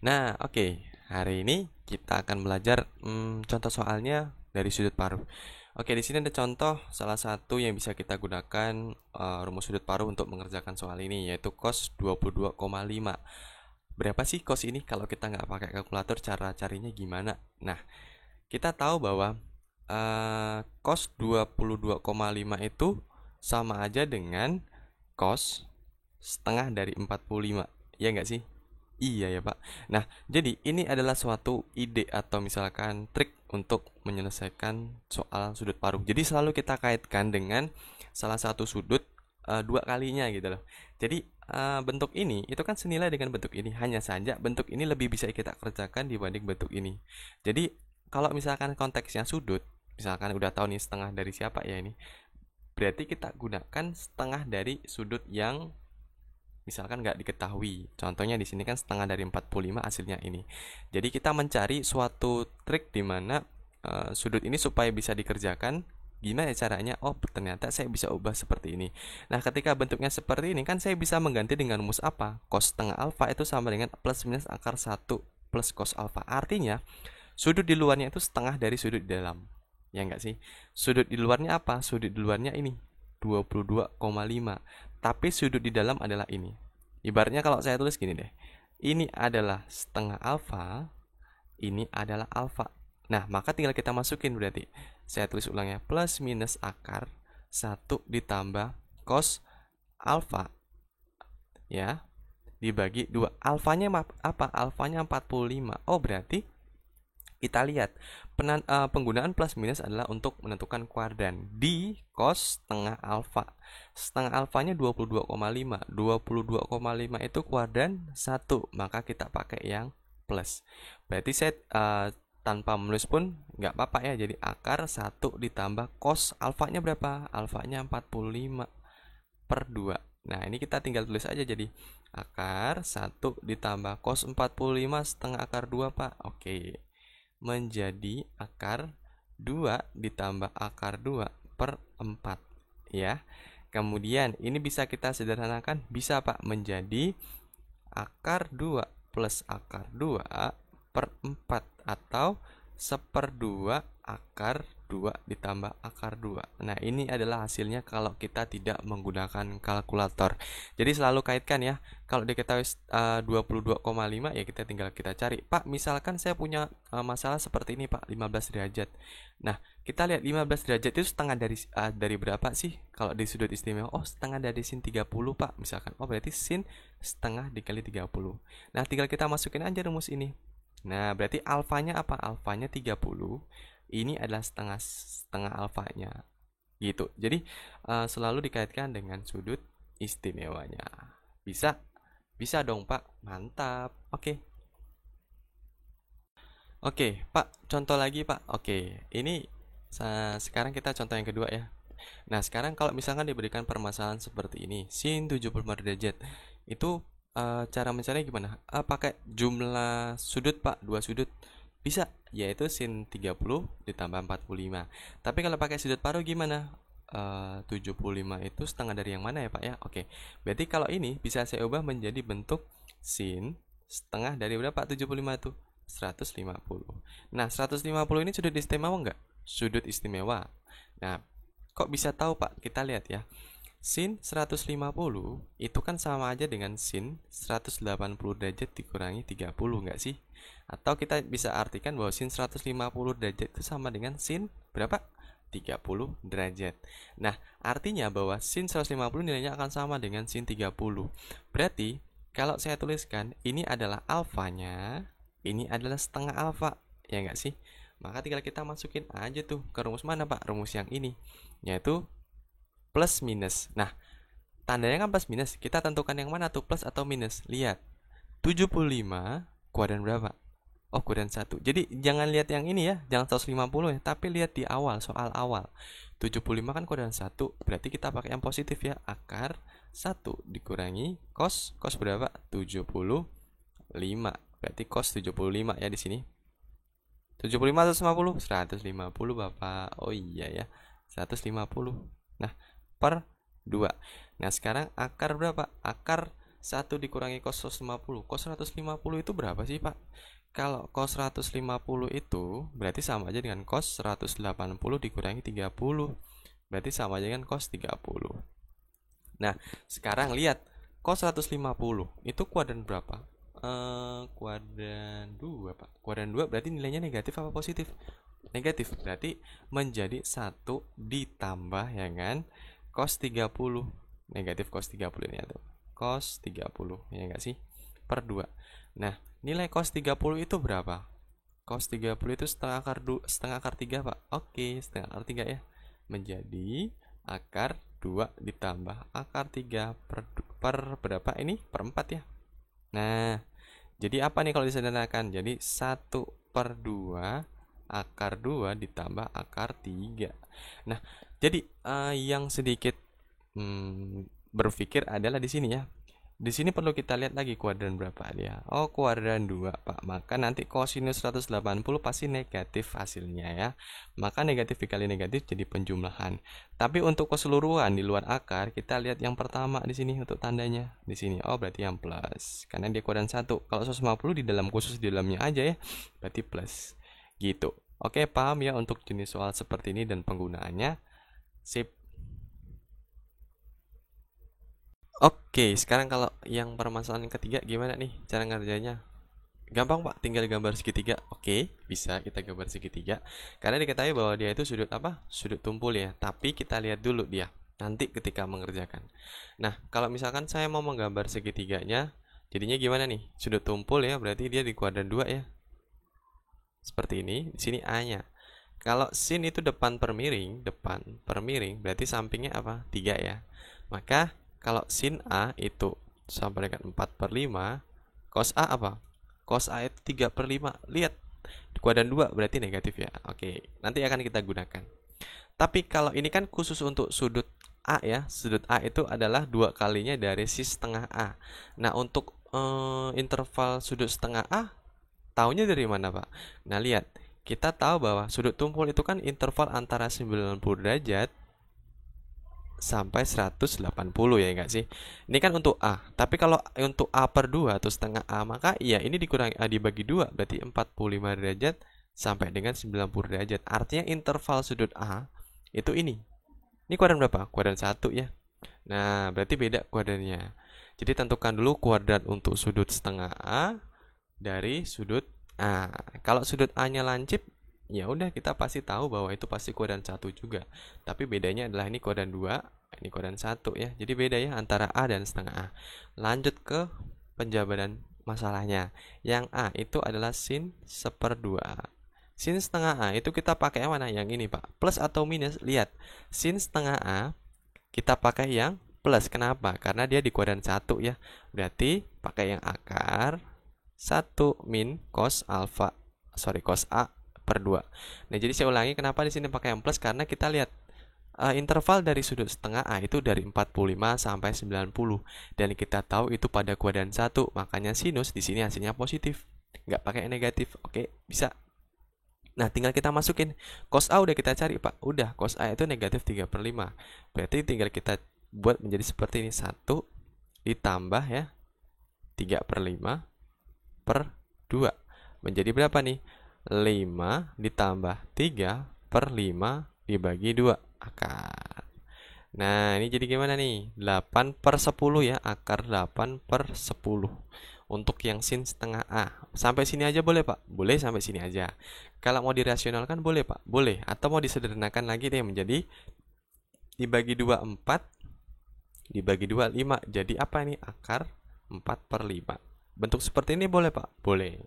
Nah, oke. Hari ini kita akan belajar contoh soalnya dari sudut paruh. Oke, di sini ada contoh salah satu yang bisa kita gunakan rumus sudut paruh untuk mengerjakan soal ini, yaitu cos 22,5. Berapa sih cos ini? Kalau kita nggak pakai kalkulator, cara carinya gimana? Nah, kita tahu bahwa cos 22,5 itu sama aja dengan cos setengah dari 45. Ya nggak sih? Iya ya Pak. Nah, jadi ini adalah suatu ide atau misalkan trik untuk menyelesaikan soal sudut paruh. Jadi selalu kita kaitkan dengan salah satu sudut dua kalinya gitu loh. Jadi bentuk ini itu kan senilai dengan bentuk ini. Hanya saja bentuk ini lebih bisa kita kerjakan dibanding bentuk ini. Jadi kalau misalkan konteksnya sudut, misalkan udah tahu nih setengah dari siapa ya ini, berarti kita gunakan setengah dari sudut yang misalkan nggak diketahui. Contohnya di sini kan setengah dari 45 hasilnya ini. Jadi kita mencari suatu trik di mana sudut ini supaya bisa dikerjakan. Gimana caranya? Oh, ternyata saya bisa ubah seperti ini. Nah, ketika bentuknya seperti ini kan saya bisa mengganti dengan rumus apa? Cos setengah alfa itu sama dengan plus minus akar 1 plus cos alfa. Artinya, sudut di luarnya itu setengah dari sudut di dalam. Ya enggak sih? Sudut di luarnya apa? Sudut di luarnya ini 22,5. Tapi sudut di dalam adalah ini. Ibaratnya kalau saya tulis gini deh. Ini adalah setengah alfa, ini adalah alfa. Nah, maka tinggal kita masukin berarti. Saya tulis ulangnya plus minus akar 1 ditambah cos alfa ya dibagi 2. Alfanya apa? Alfanya 45. Oh, berarti kita lihat penggunaan plus minus adalah untuk menentukan kuadran di cos setengah alfa. Setengah alfanya 22,5. 22,5 itu kuadran 1, maka kita pakai yang plus. Berarti saya tanpa menulis pun nggak apa-apa ya. Jadi akar 1 ditambah cos alfanya berapa? Alfanya 45 per 2. Nah, ini kita tinggal tulis aja jadi akar 1 ditambah cos 45 setengah akar 2, Pak. Oke, menjadi akar 2 ditambah akar 2 per 4 ya. Kemudian ini bisa kita sederhanakan, bisa Pak, menjadi akar 2 plus akar 2 per 4 atau seperdua akar 2 ditambah akar 2. Nah, ini adalah hasilnya kalau kita tidak menggunakan kalkulator. Jadi selalu kaitkan ya. Kalau diketahui 22,5 ya kita cari. Pak, misalkan saya punya masalah seperti ini, Pak, 15 derajat. Nah, kita lihat 15 derajat itu setengah dari berapa sih? Kalau di sudut istimewa, oh setengah dari sin 30, Pak, misalkan. Oh, berarti sin setengah dikali 30. Nah, tinggal kita masukin aja rumus ini. Nah, berarti alfanya apa? Alfanya 30. Ini adalah setengah alfanya. Gitu. Jadi selalu dikaitkan dengan sudut istimewanya. Bisa? Bisa dong, Pak. Mantap. Oke. Oke, Pak. Contoh lagi, Pak. Oke. Ini sekarang kita contoh yang kedua ya. Nah, sekarang kalau misalkan diberikan permasalahan seperti ini, sin 75 derajat, itu cara mencarinya gimana? Pakai jumlah sudut, Pak, dua sudut. Bisa, yaitu sin 30 ditambah 45. Tapi kalau pakai sudut paruh gimana? 75 itu setengah dari yang mana ya, Pak ya? Oke. Berarti kalau ini bisa saya ubah menjadi bentuk sin setengah dari berapa? 75 itu 150. Nah, 150 ini sudut istimewa enggak? Sudut istimewa. Nah, kok bisa tahu, Pak? Kita lihat ya. Sin 150 itu kan sama aja dengan sin 180 derajat dikurangi 30, enggak sih? Atau kita bisa artikan bahwa sin 150 derajat itu sama dengan sin berapa? 30 derajat. Nah, artinya bahwa sin 150 nilainya akan sama dengan sin 30. Berarti, kalau saya tuliskan, ini adalah alfanya, ini adalah setengah alfa. Ya enggak sih? Maka tinggal kita masukin aja tuh ke rumus mana, Pak? Rumus yang ini, yaitu plus minus. Nah, tandanya kan plus minus. Kita tentukan yang mana tuh, plus atau minus. Lihat, 75 kuadran berapa? Oh, kuadran 1. Jadi jangan lihat yang ini ya, jangan 150 ya, tapi lihat di awal, soal awal. 75 kan kuadran 1, berarti kita pakai yang positif ya. Akar 1 dikurangi cos berapa? 75. Berarti cos 75 ya di sini. 75 atau 150? 150, Bapak. Oh iya ya. 150. Nah, per 2. Nah, sekarang akar berapa? Akar 1 dikurangi cos 150. Cos 150 itu berapa sih, Pak? Kalau cos 150 itu berarti sama aja dengan cos 180 dikurangi 30. Berarti sama aja dengan cos 30. Nah, sekarang lihat cos 150 itu kuadran berapa? Kuadran 2, Pak. Kuadran 2 berarti nilainya negatif apa positif? Negatif. Berarti menjadi 1 ditambah ya kan? Cos 30. Negatif cos 30 ini atau cos 30 ya enggak sih? Per 2. Nah, nilai cos 30 itu berapa? Cos 30 itu setengah akar 3, Pak. Oke, setengah akar 3 ya. Menjadi akar 2 ditambah akar 3 per berapa ini? Per 4 ya. Nah, jadi apa nih kalau disederhanakan? Jadi 1/2 akar 2 ditambah akar 3. Nah, jadi yang sedikit berpikir adalah di sini ya. Di sini perlu kita lihat lagi kuadran berapa dia. Oh, kuadran 2, Pak. Maka nanti kosinus 180 pasti negatif hasilnya ya. Maka negatif dikali negatif jadi penjumlahan. Tapi untuk keseluruhan di luar akar, kita lihat yang pertama di sini untuk tandanya. Di sini. Oh, berarti yang plus. Karena dia kuadran 1. Kalau 150 di dalam khusus di dalamnya aja ya. Berarti plus. Gitu. Oke, paham ya untuk jenis soal seperti ini dan penggunaannya. Sip. Oke, sekarang kalau yang permasalahan ketiga gimana nih cara ngerjainnya? Gampang, Pak, tinggal gambar segitiga. Oke, bisa kita gambar segitiga. Karena diketahui bahwa dia itu sudut apa? Sudut tumpul ya. Tapi kita lihat dulu dia nanti ketika mengerjakan. Nah, kalau misalkan saya mau menggambar segitiganya, jadinya gimana nih? Sudut tumpul ya, berarti dia di kuadran 2 ya. Seperti ini, di sini A-nya. Kalau sin itu depan per miring, berarti sampingnya apa? 3 ya. Maka kalau sin A itu sama dengan 4/5, cos A apa? Cos A itu 3/5. Lihat, kuadran 2 berarti negatif ya. Oke, nanti akan kita gunakan. Tapi kalau ini kan khusus untuk sudut A ya. Sudut A itu adalah 2 kalinya dari sin setengah A. Nah, untuk interval sudut setengah A, taunya dari mana, Pak? Nah, lihat. Kita tahu bahwa sudut tumpul itu kan interval antara 90 derajat sampai 180 ya enggak sih? Ini kan untuk A. Tapi kalau untuk A/2 atau setengah A, maka ya ini dikurangi A dibagi 2 berarti 45 derajat sampai dengan 90 derajat. Artinya interval sudut A itu ini. Ini kuadran berapa? Kuadran 1 ya. Nah, berarti beda kuadrannya. Jadi tentukan dulu kuadran untuk sudut setengah A dari sudut A. Kalau sudut A-nya lancip, ya udah kita pasti tahu bahwa itu pasti kuadran 1 juga. Tapi bedanya adalah ini kuadran 2, ini kuadran 1 ya. Jadi beda ya antara A dan setengah A. Lanjut ke penjabaran masalahnya. Yang A itu adalah sin 1/2. Sin setengah A itu kita pakai yang mana? Yang ini, Pak. Plus atau minus? Lihat. Sin setengah A kita pakai yang plus. Kenapa? Karena dia di kuadran 1 ya. Berarti pakai yang akar 1 min cos cos A/2. Nah, jadi saya ulangi kenapa di sini pakai yang plus, karena kita lihat interval dari sudut setengah A itu dari 45 sampai 90 dan kita tahu itu pada kuadran 1, makanya sinus di sini hasilnya positif. Nggak pakai negatif. Oke, bisa. Nah, tinggal kita masukin cos A udah kita cari, Pak. Udah, cos A itu negatif 3/5. Berarti tinggal kita buat menjadi seperti ini. 1 ditambah ya 3/5 per 2 menjadi berapa nih? 5 ditambah 3/5 dibagi 2 akar. Nah, ini jadi gimana nih? 8/10 ya, akar 8/10 untuk yang sin setengah A. Sampai sini aja boleh, Pak? Boleh sampai sini aja. Kalau mau dirasionalkan boleh, Pak? Boleh. Atau mau disederhanakan lagi deh menjadi dibagi 2 4, dibagi 2 5. Jadi apa ini? Akar 4/5. Bentuk seperti ini boleh, Pak? Boleh.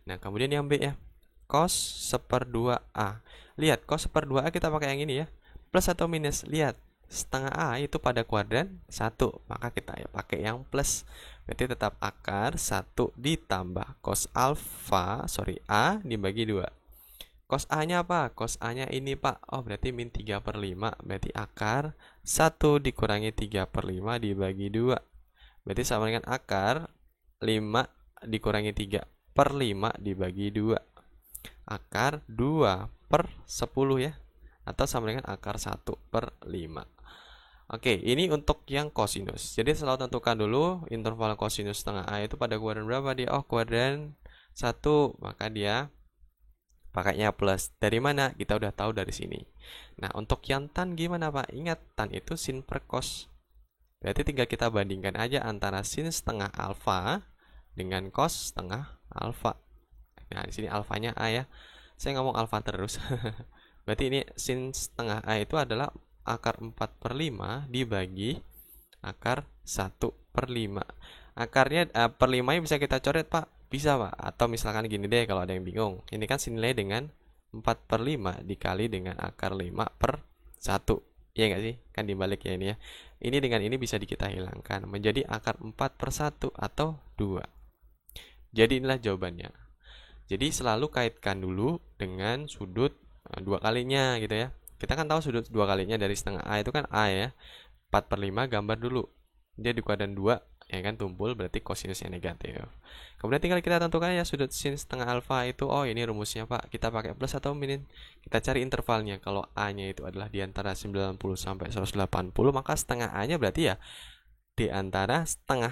Nah, kemudian yang B ya. Cos 1/2A. Lihat, cos 1/2A kita pakai yang ini ya. Plus atau minus? Lihat, setengah A itu pada kuadran 1. Maka kita ya pakai yang plus. Berarti tetap akar 1 ditambah cos A dibagi 2. Cos A-nya apa? Cos A-nya ini, Pak. Oh, berarti min 3/5. Berarti akar 1 dikurangi 3/5 dibagi 2. Berarti sama dengan akar 5 dikurangi 3/5 dibagi 2. Akar 2/10 ya. Atau sama dengan akar 1/5. Oke, ini untuk yang kosinus. Jadi selalu tentukan dulu interval kosinus setengah A itu pada kuadran berapa dia? Oh, kuadran 1, maka dia pakainya plus. Dari mana? Kita udah tahu dari sini. Nah, untuk yang tan gimana, Pak? Ingat, tan itu sin per cos. Berarti tinggal kita bandingkan aja antara sin setengah alfa dengan cos setengah alfa. Nah, di sini alfanya A ya. Saya ngomong alfa terus. Berarti ini sin setengah A itu adalah akar 4/5 dibagi akar 1/5. Akarnya per 5 bisa kita coret, Pak. Bisa, Pak. Atau misalkan gini deh kalau ada yang bingung. Ini kan senilai dengan 4/5 dikali dengan akar 5/1. Iya nggak sih? Kan dibalik ya ini ya. Ini dengan ini bisa kita hilangkan. Menjadi akar 4/1 atau 2. Jadi inilah jawabannya. Jadi selalu kaitkan dulu dengan sudut 2 kalinya gitu ya. Kita kan tahu sudut 2 kalinya dari setengah A itu kan A ya. 4/5 gambar dulu. Dia di kuadran 2 ya kan, tumpul berarti kosinusnya negatif. Kemudian tinggal kita tentukan ya sudut sin setengah alfa itu. Oh, ini rumusnya, Pak. Kita pakai plus atau min. Kita cari intervalnya. Kalau A-nya itu adalah di antara 90 sampai 180, maka setengah A-nya berarti ya di antara setengah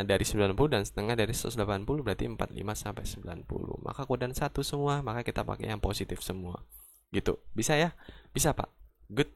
dari 90 dan setengah dari 180, berarti 45 sampai 90. Maka kuadran 1 semua, maka kita pakai yang positif semua. Gitu. Bisa ya? Bisa, Pak. Good.